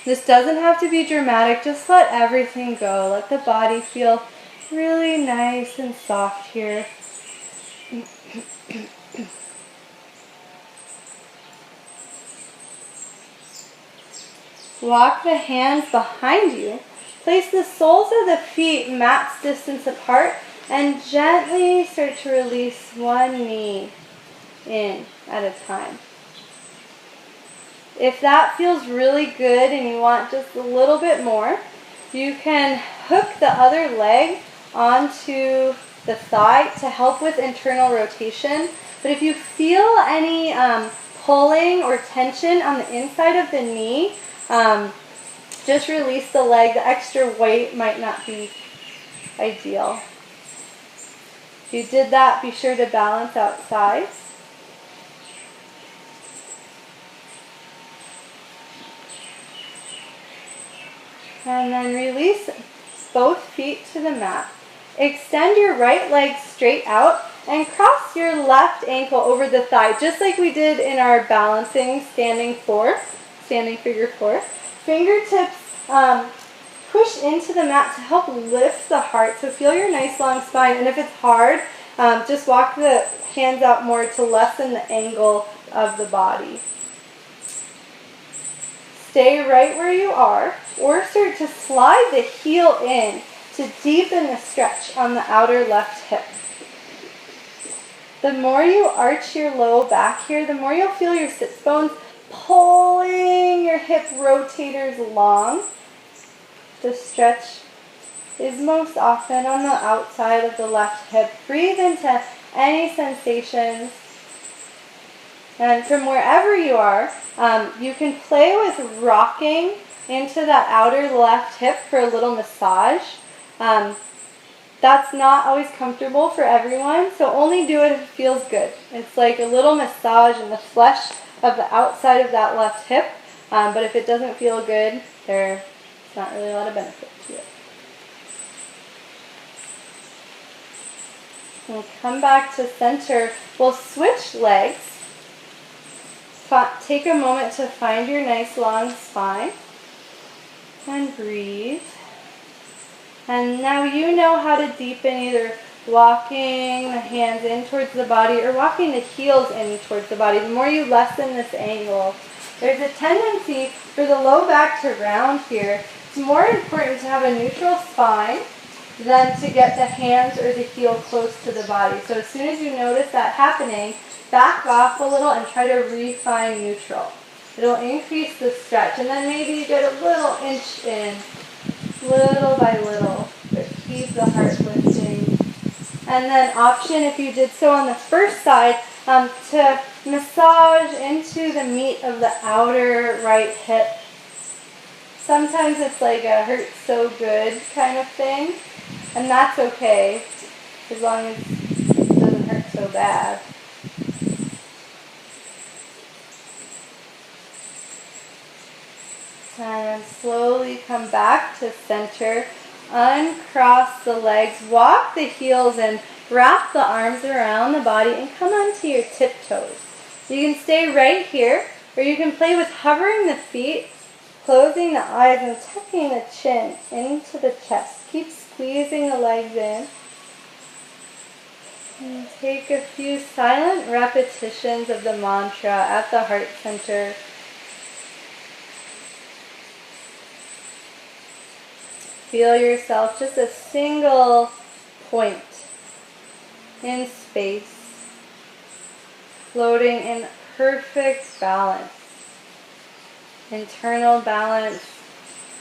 This doesn't have to be dramatic. Just let everything go. Let the body feel really nice and soft here. Walk the hands behind you. Place the soles of the feet mat's distance apart, and gently start to release one knee in at a time. If that feels really good and you want just a little bit more, you can hook the other leg onto the thigh to help with internal rotation. But if you feel any pulling or tension on the inside of the knee, just release the leg. The extra weight might not be ideal. If you did that, be sure to balance out sides. And then release both feet to the mat. Extend your right leg straight out and cross your left ankle over the thigh, just like we did in our balancing standing figure four. Fingertips push into the mat to help lift the heart. So feel your nice long spine. And if it's hard, just walk the hands out more to lessen the angle of the body. Stay right where you are, or start to slide the heel in to deepen the stretch on the outer left hip. The more you arch your low back here, the more you'll feel your sits bones pulling your hip rotators long. The stretch is most often on the outside of the left hip. Breathe into any sensations. And from wherever you are, you can play with rocking into that outer left hip for a little massage. That's not always comfortable for everyone, so only do it if it feels good. It's like a little massage in the flesh of the outside of that left hip, but if it doesn't feel good, there's not really a lot of benefit to it. And come back to center. We'll switch legs. Take a moment to find your nice long spine and breathe. And now you know how to deepen, either walking the hands in towards the body or walking the heels in towards the body. The more you lessen this angle, there's a tendency for the low back to round here. It's more important to have a neutral spine than to get the hands or the heel close to the body. So as soon as you notice that happening, back off a little and try to refine neutral. It'll increase the stretch, and then maybe you get a little inch in, little by little, but keep the heart lifting. And then option, if you did so on the first side, to massage into the meat of the outer right hip. Sometimes it's like a hurts so good kind of thing, and that's okay, as long as it doesn't hurt so bad. And slowly come back to center. Uncross the legs. Walk the heels in. Wrap the arms around the body and come onto your tiptoes. You can stay right here, or you can play with hovering the feet, closing the eyes, and tucking the chin into the chest. Keep squeezing the legs in. And take a few silent repetitions of the mantra at the heart center. Feel yourself just a single point in space, floating in perfect balance, internal balance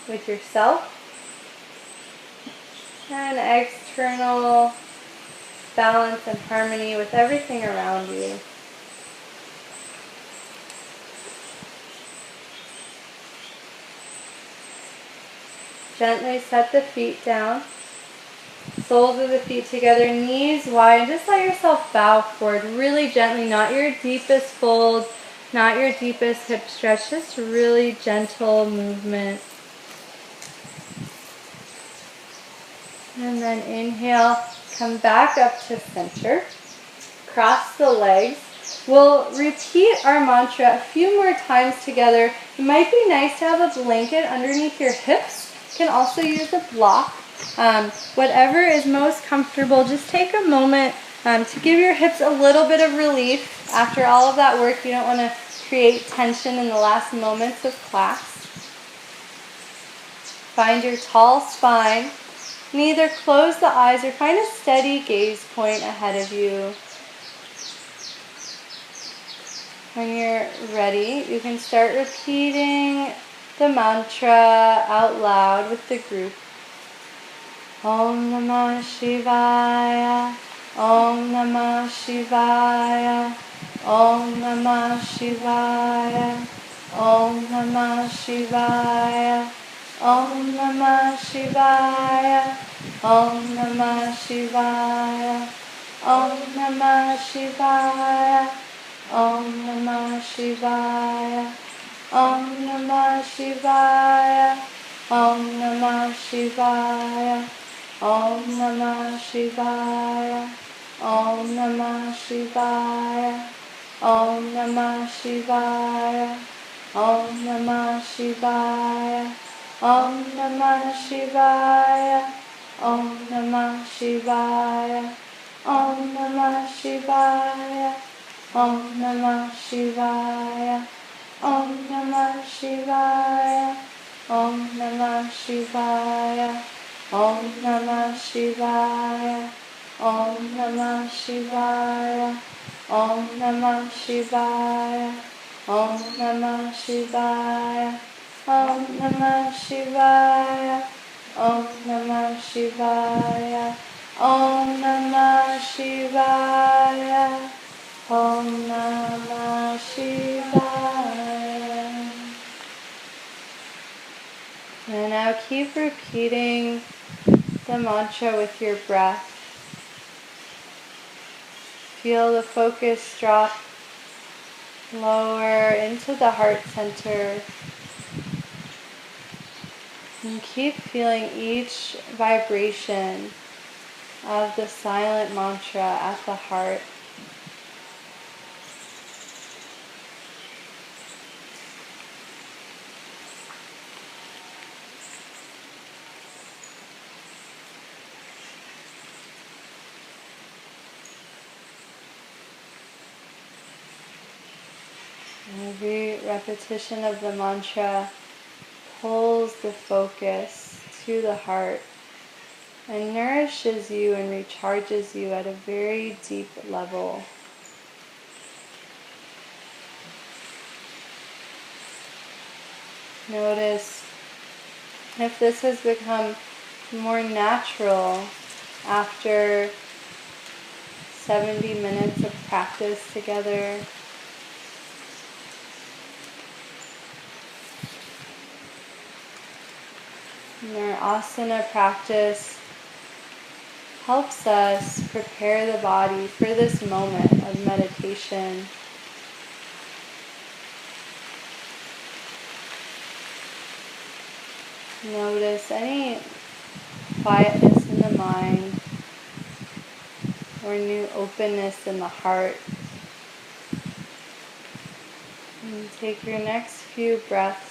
with yourself, and external balance and harmony with everything around you. Gently set the feet down, soles of the feet together, knees wide, and just let yourself bow forward really gently, not your deepest fold, not your deepest hip stretch, just really gentle movement. And then inhale, come back up to center, cross the legs. We'll repeat our mantra a few more times together. It might be nice to have a blanket underneath your hips. You can also use a block. Whatever is most comfortable, just take a moment to give your hips a little bit of relief. After all of that work, you don't want to create tension in the last moments of class. Find your tall spine, and either close the eyes or find a steady gaze point ahead of you. When you're ready, you can start repeating the mantra out loud with the group. Om Namah Shivaya, Om Namah Shivaya, Om Namah Shivaya, Om Namah Shivaya, Om Namah Shivaya, Om Namah Shivaya, Om Namah Shivaya, Om Namah Shivaya, Om Namah Shivaya, Om Namah Shivaya. Om Namah Shivaya. Om Namah Shivaya. Om Namah Shivaya. Om Namah Shivaya. Om Namah Shivaya. Om Namah Shivaya. Om Namah Shivaya. Om Namah Shivaya. Om Namah Shivaya. Om Namah Shivaya. Om Namah Shivaya. Om Namah Shivaya. Om Namah Shivaya. Om Namah Shivaya. Om Namah Shivaya. Om Namah Shivaya. Om Namah Shivaya. Om Namah Shivaya. And now keep repeating the mantra with your breath. Feel the focus drop lower into the heart center. And keep feeling each vibration of the silent mantra at the heart. Every repetition of the mantra pulls the focus to the heart and nourishes you and recharges you at a very deep level. Notice if this has become more natural after 70 minutes of practice together. And our asana practice helps us prepare the body for this moment of meditation. Notice any quietness in the mind or new openness in the heart. And take your next few breaths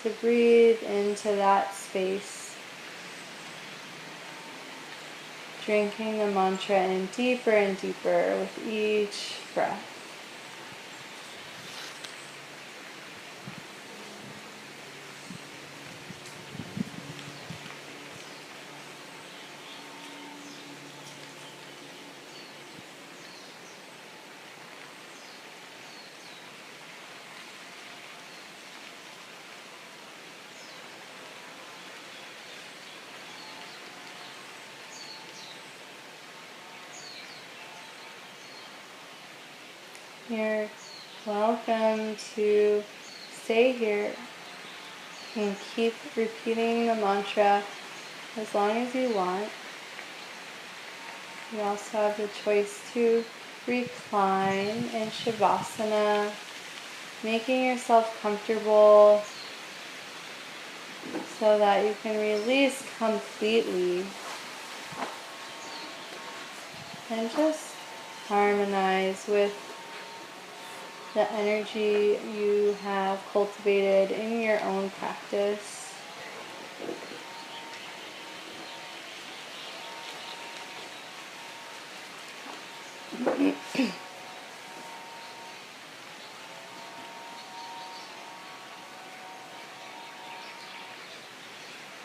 to breathe into that space, drinking the mantra in deeper and deeper with each breath. You're welcome to stay here and keep repeating the mantra as long as you want. You also have the choice to recline in Shavasana, making yourself comfortable so that you can release completely and just harmonize with the energy you have cultivated in your own practice.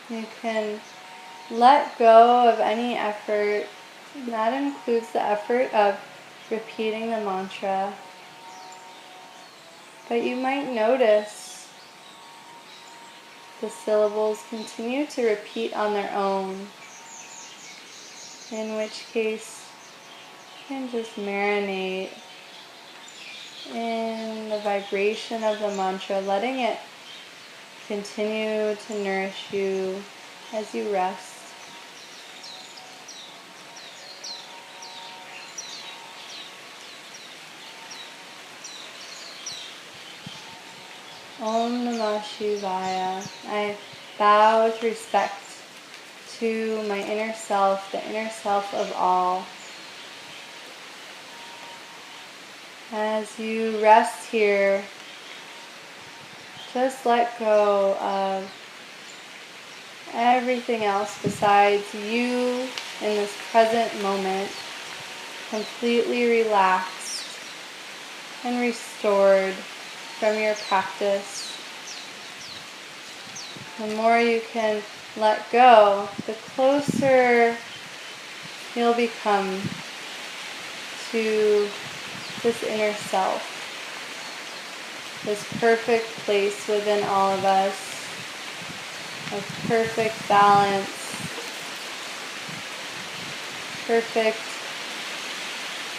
You can let go of any effort, and that includes the effort of repeating the mantra. But you might notice the syllables continue to repeat on their own, in which case you can just marinate in the vibration of the mantra, letting it continue to nourish you as you rest. Om Namah Shivaya. I bow with respect to my inner self, the inner self of all. As you rest here, just let go of everything else besides you in this present moment, completely relaxed and restored from your practice. The more you can let go, the closer you'll become to this inner self, this perfect place within all of us, of perfect balance, perfect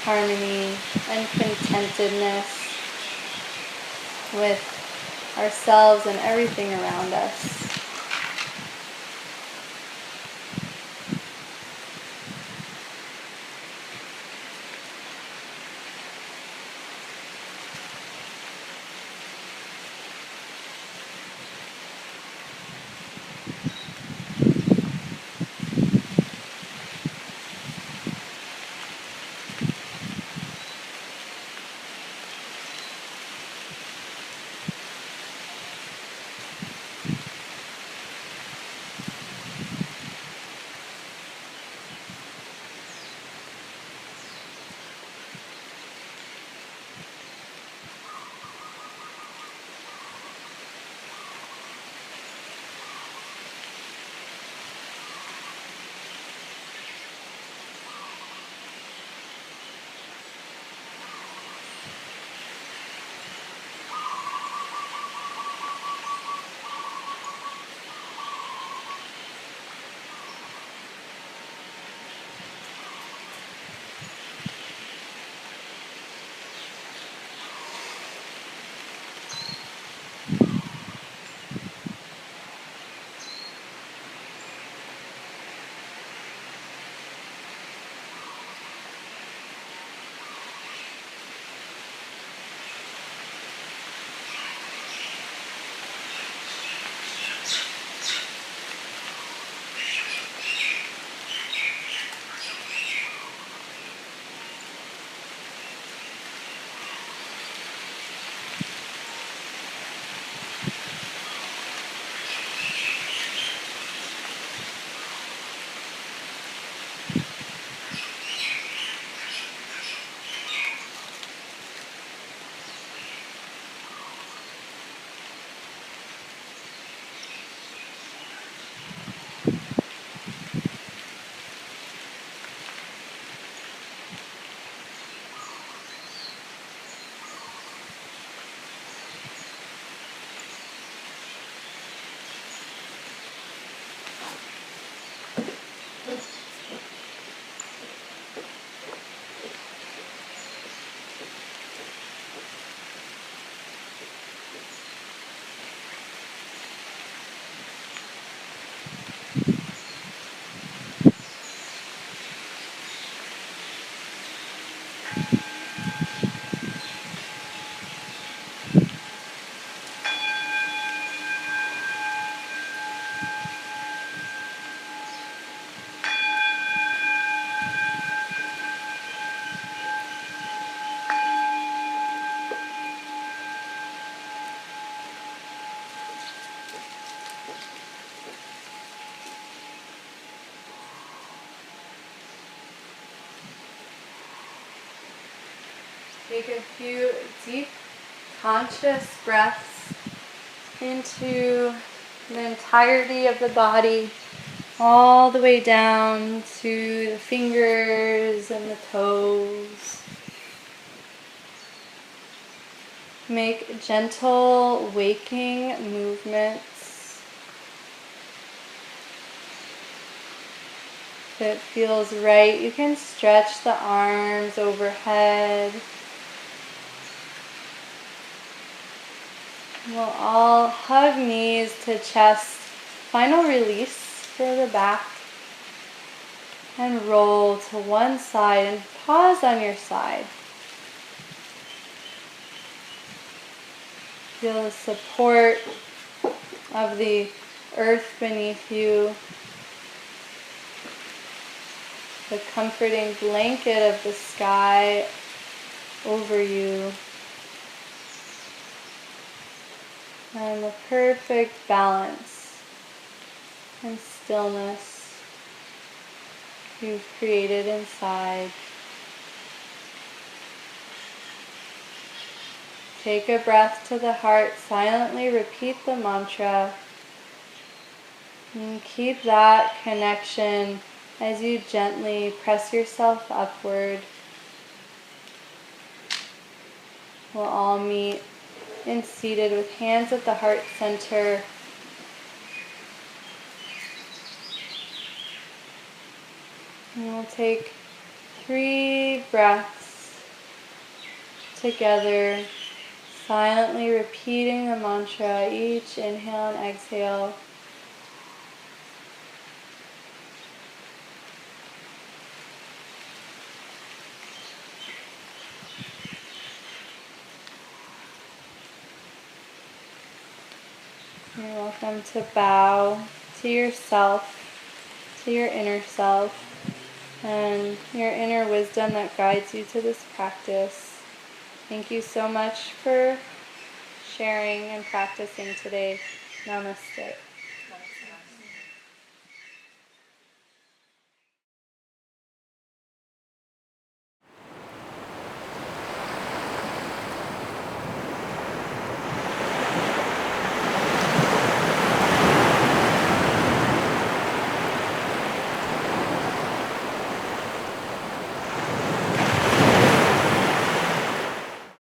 harmony and contentedness with ourselves and everything around us. Take a few deep, conscious breaths into the entirety of the body, all the way down to the fingers and the toes. Make gentle waking movements. If it feels right, you can stretch the arms overhead. We'll all hug knees to chest. Final release for the back. And roll to one side and pause on your side. Feel the support of the earth beneath you, the comforting blanket of the sky over you, and the perfect balance and stillness you've created inside. Take a breath to the heart, silently repeat the mantra, and keep that connection as you gently press yourself upward. We'll all meet in seated with hands at the heart center. And we'll take 3 breaths together, silently repeating the mantra each inhale and exhale. You're welcome to bow to yourself, to your inner self, and your inner wisdom that guides you to this practice. Thank you so much for sharing and practicing today. Namaste.